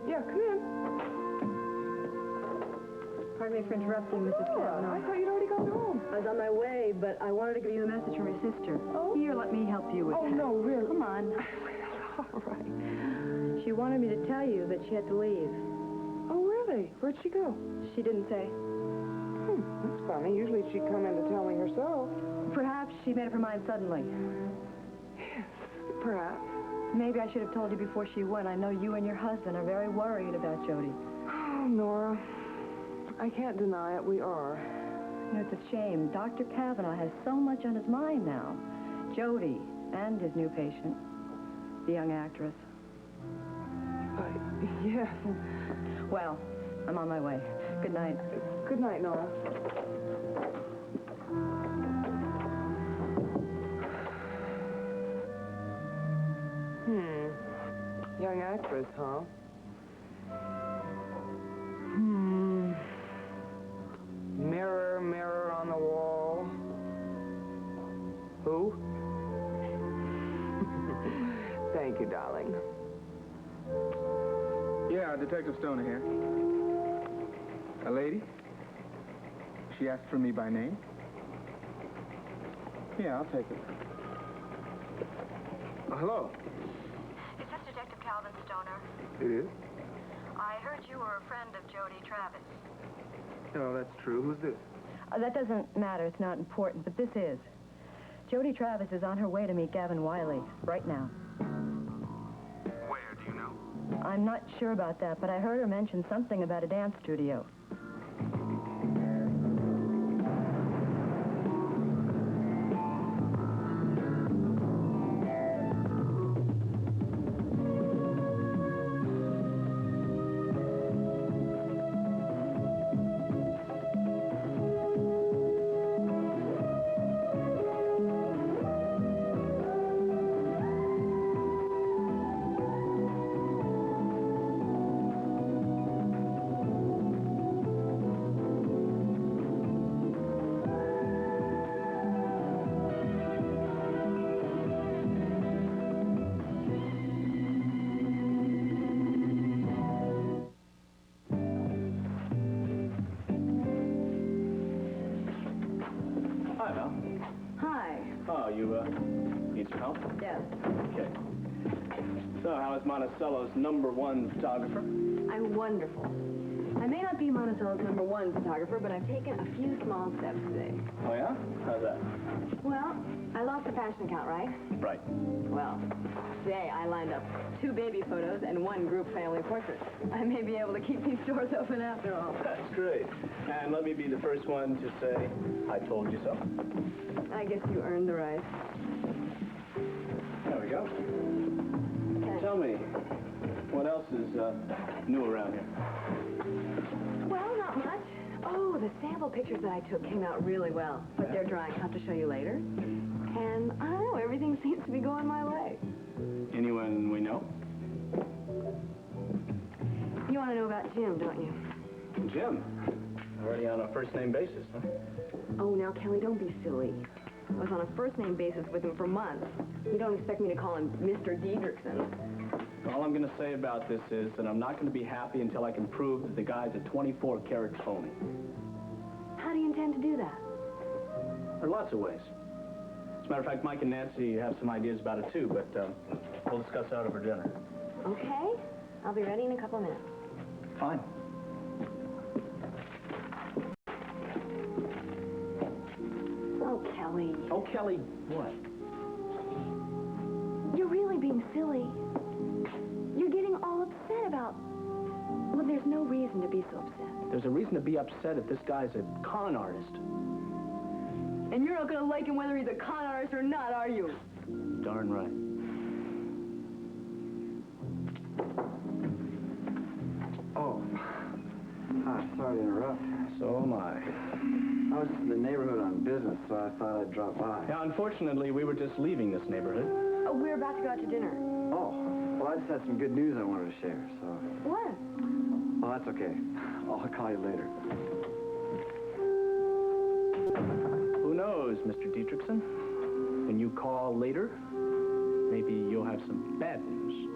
Yeah, come in. Pardon me for interrupting, Mrs. Gavin. I thought you'd already gone home. I was on my way, but I wanted to give you a message from your sister. Oh? Here, let me help you with Oh, that. no, really? Come on. All right. She wanted me to tell you that she had to leave. Oh, really? Where'd she go? She didn't say. That's funny. Usually she'd come in to tell me herself. Perhaps she made up her mind suddenly. Yes, perhaps. Maybe I should have told you before she went. I know you and your husband are very worried about Jody. Oh, Nora. I can't deny it. We are. You know, it's a shame. Dr. Kavanaugh has so much on his mind now. Jody and his new patient, the young actress. Yes. Well, I'm on my way. Good night. Good night, Nora. Young actress, huh? Mirror, mirror on the wall. Who? Thank you, darling. Yeah, Detective Stoner here. A lady? She asked for me by name? Yeah, I'll take it. Hello. Is this Detective Calvin Stoner? It is? I heard you were a friend of Jody Travis. No, that's true. Who's this? That doesn't matter. It's not important, but this is. Jody Travis is on her way to meet Gavin Wiley right now. Where, do you know? I'm not sure about that, but I heard her mention something about a dance studio. Oh, you, need some help? Yes. Okay. So, how is Monticello's #1 photographer? I'm wonderful. I may not be Monticello's #1 photographer, but I've taken a few small steps today. Oh, yeah? How's that? Well, I lost the fashion account, right? Right. Well, today I lined up 2 baby photos and 1 group family portrait. I may be able to keep these stores open after all. That's great. And let me be the first one to say, I told you so. I guess you earned the right. There we go. Okay. Tell me, what else is new around here? Well, not much. Oh, the sample pictures that I took came out really well, but they're drying. I'll have to show you later. And I don't know, everything seems to be going my way. Anyone we know? You want to know about Jim, don't you? Jim. Already on a first-name basis, huh? Oh, now, Kelly, don't be silly. I was on a first-name basis with him for months. You don't expect me to call him Mr. Diedrichson. All I'm going to say about this is that I'm not going to be happy until I can prove that the guy's a 24-karat phony. How do you intend to do that? There are lots of ways. As a matter of fact, Mike and Nancy have some ideas about it, too, but we'll discuss that over dinner. Okay. I'll be ready in a couple minutes. Fine. Oh, Kelly. Oh, Kelly, what? You're really being silly. You're getting all upset about... Well, there's no reason to be so upset. There's a reason to be upset if this guy's a con artist. And you're not going to like him whether he's a con artist or not, are you? Darn right. Oh. Hi, sorry to interrupt. So am I. I was in the neighborhood on business, so I thought I'd drop by. Yeah, unfortunately, we were just leaving this neighborhood. Oh, we're about to go out to dinner. Oh, well, I just had some good news I wanted to share, so... What? Oh, that's okay. I'll call you later. Who knows, Mr. Diedrichson? When you call later, maybe you'll have some bad news.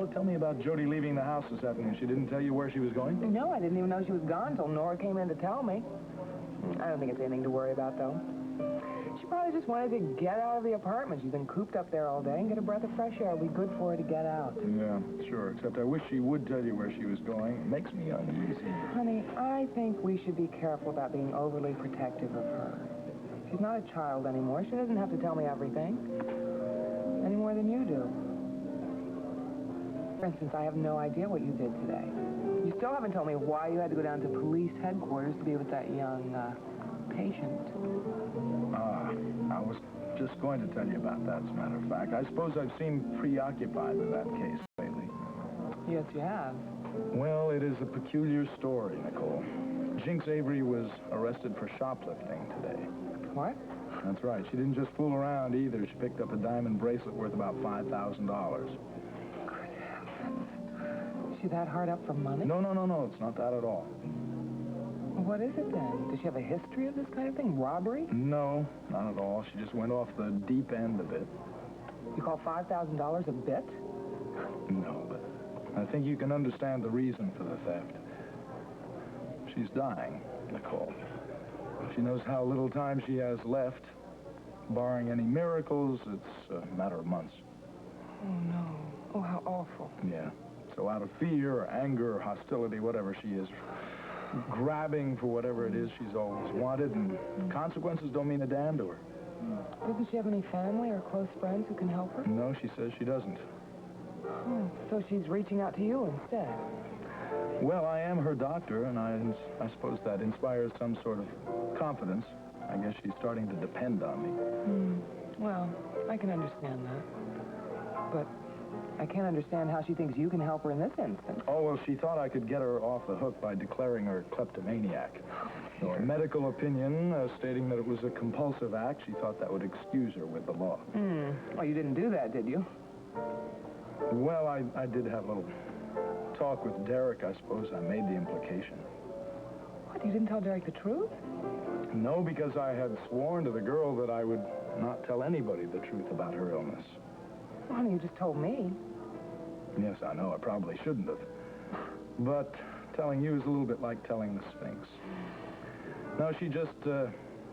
Nora, tell me about Jody leaving the house this afternoon. She didn't tell you where she was going? No, I didn't even know she was gone until Nora came in to tell me. I don't think it's anything to worry about, though. She probably just wanted to get out of the apartment. She's been cooped up there all day, and get a breath of fresh air. It'll be good for her to get out. Yeah, sure, except I wish she would tell you where she was going. It makes me uneasy. Honey, I think we should be careful about being overly protective of her. She's not a child anymore. She doesn't have to tell me everything. Any more than you do. For instance, I have no idea what you did today. You still haven't told me why you had to go down to police headquarters to be with that young, patient. I was just going to tell you about that, as a matter of fact. I suppose I've seemed preoccupied with that case lately. Yes, you have. Well, it is a peculiar story, Nicole. Jinx Avery was arrested for shoplifting today. What? That's right. She didn't just fool around either. She picked up a diamond bracelet worth about $5,000. Is she that hard up for money? No. It's not that at all. What is it then? Does she have a history of this kind of thing? Robbery? No, not at all. She just went off the deep end of it. You call $5,000 a bit? No, but I think you can understand the reason for the theft. She's dying, Nicole. She knows how little time she has left. Barring any miracles, it's a matter of months. Oh, no. Oh, how awful. Yeah. So out of fear or anger or hostility, whatever she is, grabbing for whatever it is she's always wanted, and consequences don't mean a damn to her. Doesn't she have any family or close friends who can help her? No, she says she doesn't. Oh, so she's reaching out to you instead. Well, I am her doctor, and I suppose that inspires some sort of confidence. I guess she's starting to depend on me. Well, I can understand that. But I can't understand how she thinks you can help her in this instance. Oh, well, she thought I could get her off the hook by declaring her kleptomaniac. So a medical opinion stating that it was a compulsive act, she thought that would excuse her with the law. Well, you didn't do that, did you? Well, I did have a little talk with Derek, I suppose. I made the implication. What, you didn't tell Derek the truth? No, because I had sworn to the girl that I would not tell anybody the truth about her illness. Well, honey, you just told me. Yes, I know. I probably shouldn't have. But telling you is a little bit like telling the Sphinx. No, she just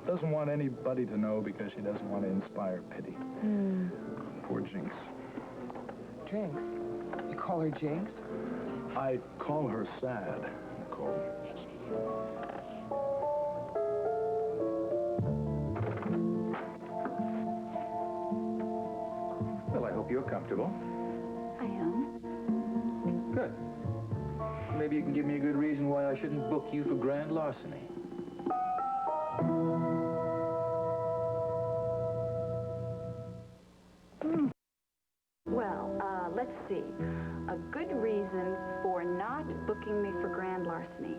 doesn't want anybody to know because she doesn't want to inspire pity. Poor Jinx. Jinx? You call her Jinx? I call her sad, Nicole. Well, I hope you're comfortable. I am. Good. Maybe you can give me a good reason why I shouldn't book you for grand larceny. Well, let's see. A good reason for not booking me for grand larceny.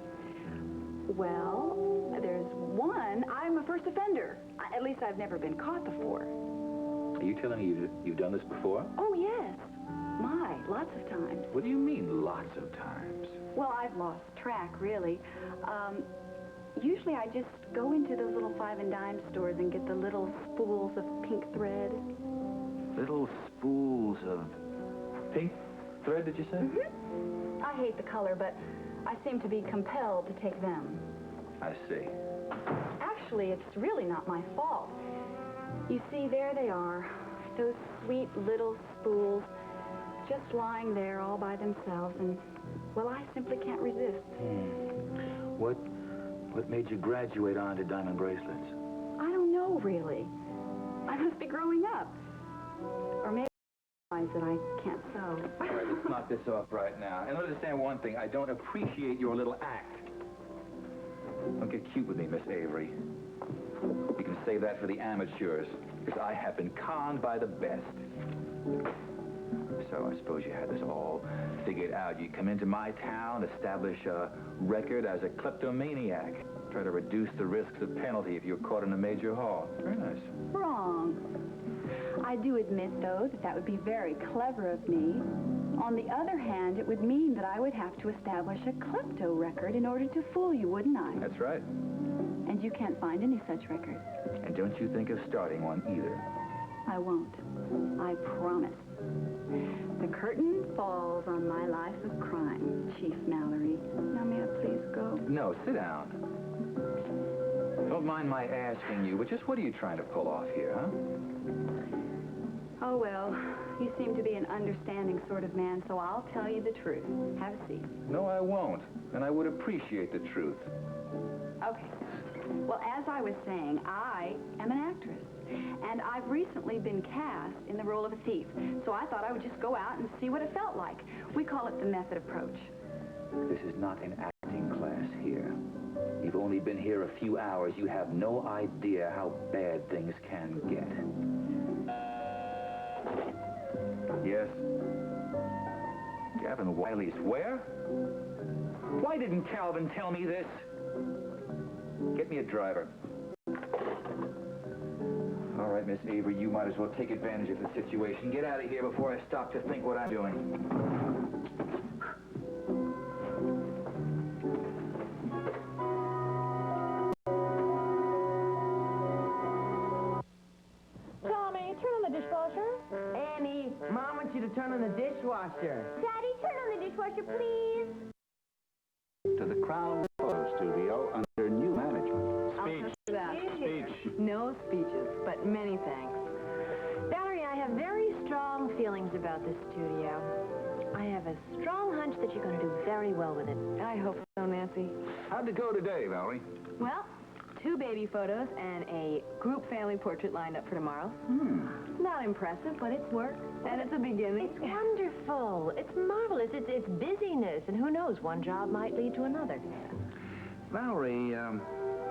Well, there's one. I'm a first offender. At least I've never been caught before. Are you telling me you've done this before? Oh, yes. My, lots of times. What do you mean, lots of times? Well, I've lost track, really. Usually I just go into those little 5 and dime stores and get the little spools of pink thread. Little spools of pink thread, did you say? Mm-hmm. I hate the color, but I seem to be compelled to take them. I see. Actually, it's really not my fault. You see, there they are. Those sweet little spools just lying there all by themselves, and, well, I simply can't resist. What made you graduate onto diamond bracelets? I don't know, really. I must be growing up. Or maybe I realize that I can't sew. All right, let's knock this off right now. And understand one thing. I don't appreciate your little act. Don't get cute with me, Miss Avery. You can save that for the amateurs, because I have been conned by the best. So I suppose you had this all figured out. You come into my town, establish a record as a kleptomaniac, try to reduce the risks of penalty if you're caught in a major haul. Very nice. Wrong. I do admit, though, that would be very clever of me. On the other hand, it would mean that I would have to establish a klepto record in order to fool you, wouldn't I? That's right. And you can't find any such record. And don't you think of starting one either. I won't. I promise. The curtain falls on my life of crime, Chief Mallory. Now, may I please go? No, sit down. Don't mind my asking you, but just what are you trying to pull off here, huh? Oh, well, you seem to be an understanding sort of man, so I'll tell you the truth. Have a seat. No, I won't. And I would appreciate the truth. Okay. Well, as I was saying, I am an actress. And I've recently been cast in the role of a thief. So I thought I would just go out and see what it felt like. We call it the method approach. This is not an acting class here. You've only been here a few hours. You have no idea how bad things can get. Yes? Gavin Wiley's where? Why didn't Calvin tell me this? Get me a driver. All right, Miss Avery, you might as well take advantage of the situation. Get out of here before I stop to think what I'm doing. Tommy, turn on the dishwasher. Annie, Mom wants you to turn on the dishwasher. Daddy, turn on the dishwasher, please. To the Crown Photo Studio under new management. Speech. Speech. No speeches, but many thanks. Valerie, I have very strong feelings about this studio. I have a strong hunch that you're going to do very well with it. I hope so, Nancy. How'd it go today, Valerie? Well, 2 baby photos and a group family portrait lined up for tomorrow. Not impressive, but it's work. And it's a beginning. It's wonderful. It's marvelous. It's busyness. And who knows, one job might lead to another. Valerie,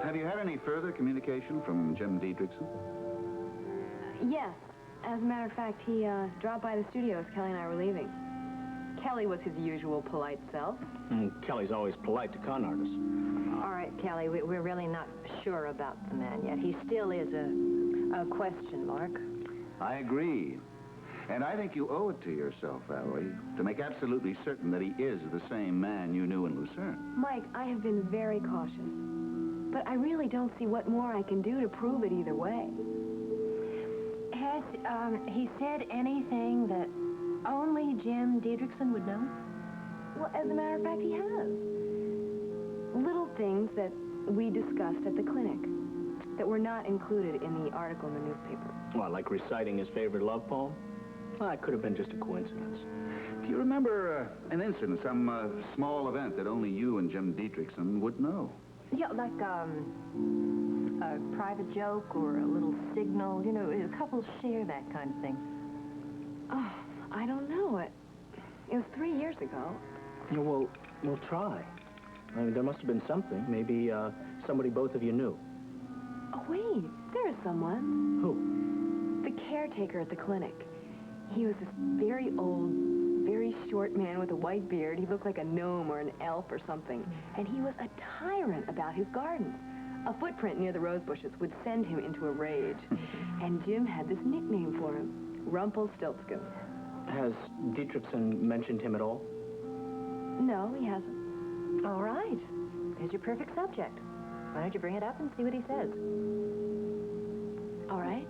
have you had any further communication from Jim Diedrichson? Yes. As a matter of fact, he dropped by the studio as Kelly and I were leaving. Kelly was his usual polite self. Kelly's always polite to con artists. All right, Kelly, we're really not sure about the man yet. He still is a question mark. I agree. And I think you owe it to yourself, Valerie, to make absolutely certain that he is the same man you knew in Lucerne. Mike, I have been very cautious. But I really don't see what more I can do to prove it either way. Has he said anything that only Jim Diedrichson would know? Well, as a matter of fact, he has. Little things that we discussed at the clinic that were not included in the article in the newspaper. Well, like reciting his favorite love poem? Well, that could have been just a coincidence. Do you remember an incident, some small event that only you and Jim Diedrichson would know? Yeah, like a private joke or a little signal. You know, couples share that kind of thing. Oh, I don't know. It was 3 years ago. Yeah, well, we'll try. I mean, there must have been something. Maybe somebody both of you knew. Oh, wait. There is someone. Who? The caretaker at the clinic. He was this very old, very short man with a white beard. He looked like a gnome or an elf or something. And he was a tyrant about his gardens. A footprint near the rose bushes would send him into a rage. And Jim had this nickname for him, Rumpelstiltskin. Has Diedrichson mentioned him at all? No, he hasn't. All right. There's your perfect subject. Why don't you bring it up and see what he says? All right.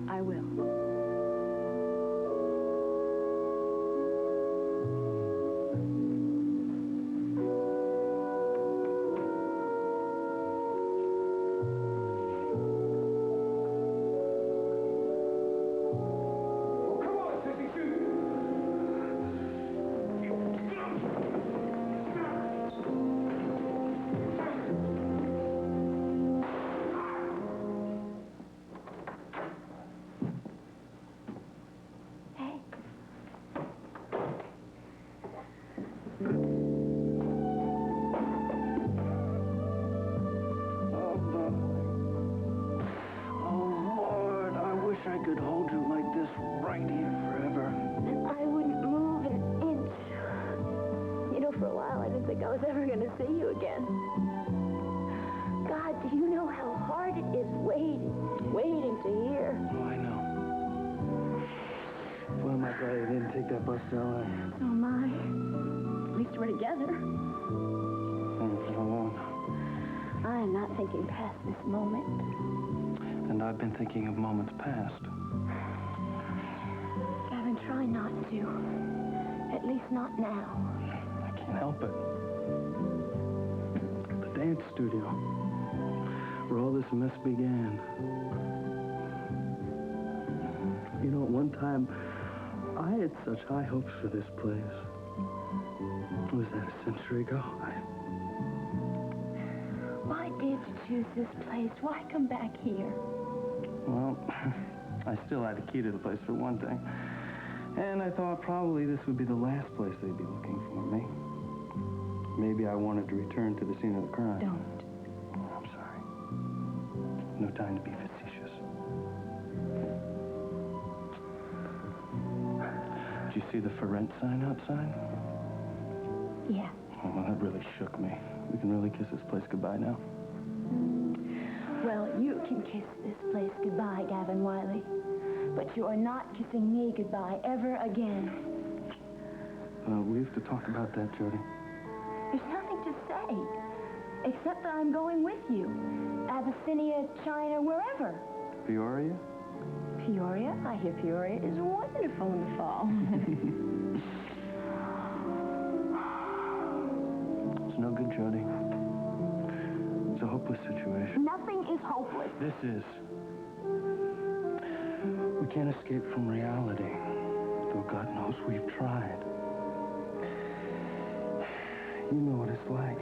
I will. I could hold you like this right here forever. I wouldn't move an inch. You know, for a while, I didn't think I was ever going to see you again. God, do you know how hard it is waiting to hear? Oh, I know. Boy, am I glad I didn't take that bus to L.A. Oh, my. At least we're together. For how long? I am not thinking past this moment. And I've been thinking of moments past. Gavin, try not to. At least not now. I can't help it. The dance studio, where all this mess began. You know, at one time, I had such high hopes for this place. Was that a century ago? Why did you choose this place? Why come back here? Well, I still had a key to the place for one thing. And I thought probably this would be the last place they'd be looking for me. Maybe I wanted to return to the scene of the crime. Don't. I'm sorry. No time to be facetious. Did you see the for rent sign outside? Yeah. Oh, well, that really shook me. We can really kiss this place goodbye now. Well, you can kiss this place goodbye, Gavin Wiley. But you are not kissing me goodbye ever again. We have to talk about that, Jody. There's nothing to say, except that I'm going with you. Abyssinia, China, wherever. Peoria? Peoria? I hear Peoria is wonderful in the fall. It's no good, Jody. It's a hopeless situation. Nothing is hopeless. This is. We can't escape from reality, though God knows we've tried. You know what it's like.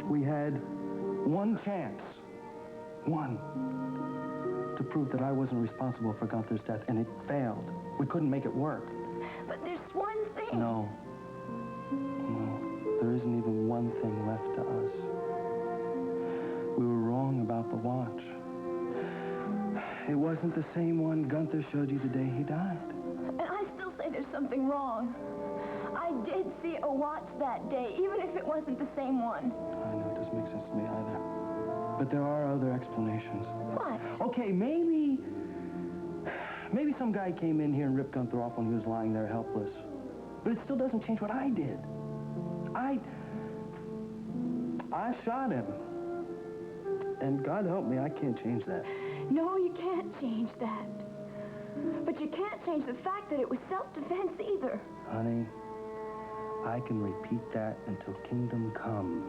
We had one chance. One. To prove that I wasn't responsible for Gunther's death, and it failed. We couldn't make it work. But there's one thing. No. No. There isn't even one thing left to us. We were wrong about the watch. It wasn't the same one Gunther showed you the day he died. And I still say there's something wrong. I did see a watch that day, even if it wasn't the same one. I know, it doesn't make sense to me either. But there are other explanations. What? Okay, maybe some guy came in here and ripped Gunther off when he was lying there helpless. But it still doesn't change what I did. I shot him. And God help me, I can't change that. No, you can't change that. But you can't change the fact that it was self-defense either. Honey, I can repeat that until kingdom come.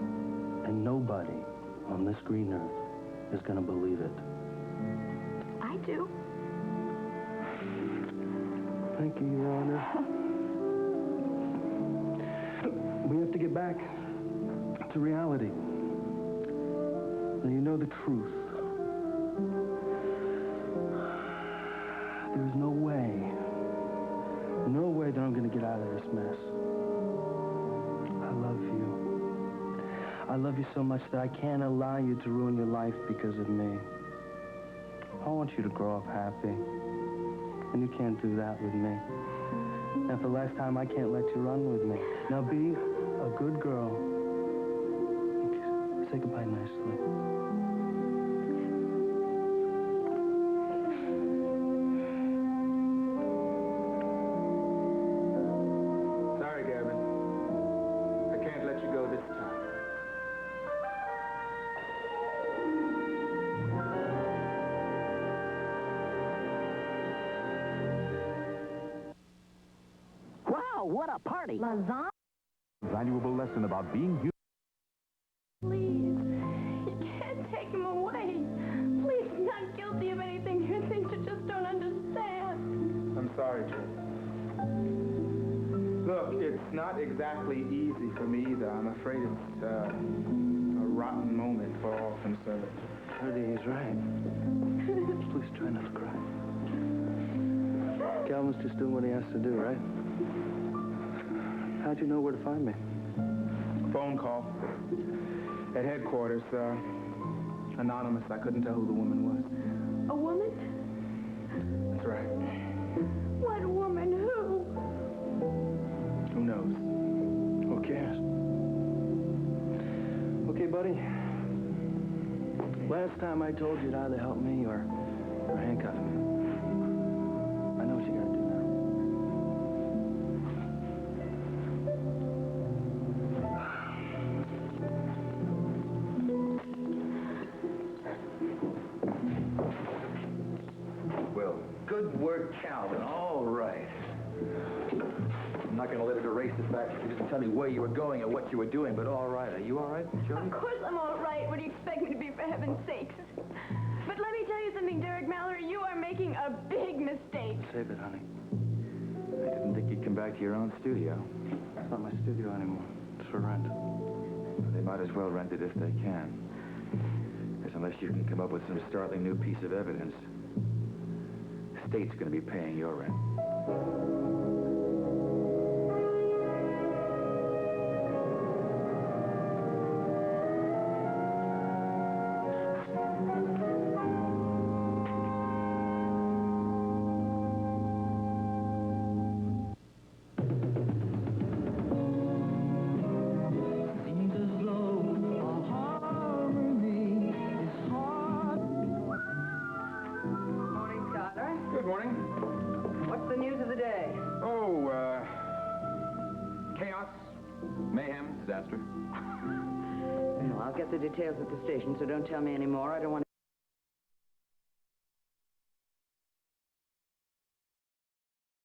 And nobody on this green earth is going to believe it. I do. Thank you, Your Honor. We have to get back to reality. Now, you know the truth. There's no way that I'm going to get out of this mess. I love you. I love you so much that I can't allow you to ruin your life because of me. I want you to grow up happy. And you can't do that with me. And for the last time, I can't let you run with me. Now be a good girl. Say goodbye nicely. Sorry, Gavin. I can't let you go this time. Wow, what a party! Lasagna? Valuable lesson about being human. Please, you can't take him away. Please, he's not guilty of anything. You're things you just don't understand. I'm sorry, Jody. Look, it's not exactly easy for me either. I'm afraid it's a rotten moment for all concerned. Jody, he's right. Please try not to cry. Calvin's just doing what he has to do, right? How'd you know where to find me? Phone call. At headquarters, anonymous. I couldn't tell who the woman was. A woman? That's right. What woman? Who? Who knows? Who cares? Okay, buddy. Last time I told you to either help me or handcuff me. I know what you gotta do now. go. Good work, Calvin. All right. I'm not going to let it erase the fact that you didn't tell me where you were going or what you were doing, but all right. Are you all right, Jody? Of course I'm all right. What do you expect me to be, for heaven's sakes? But let me tell you something, Derek Mallory. You are making a big mistake. Save it, honey. I didn't think you'd come back to your own studio. It's not my studio anymore. It's for rent. Well, they might as well rent it if they can. Because unless you can come up with some startling new piece of evidence, the state's going to be paying your rent. Good morning. What's the news of the day? Oh, chaos, mayhem, disaster. Well, I'll get the details at the station, so don't tell me any more. I don't want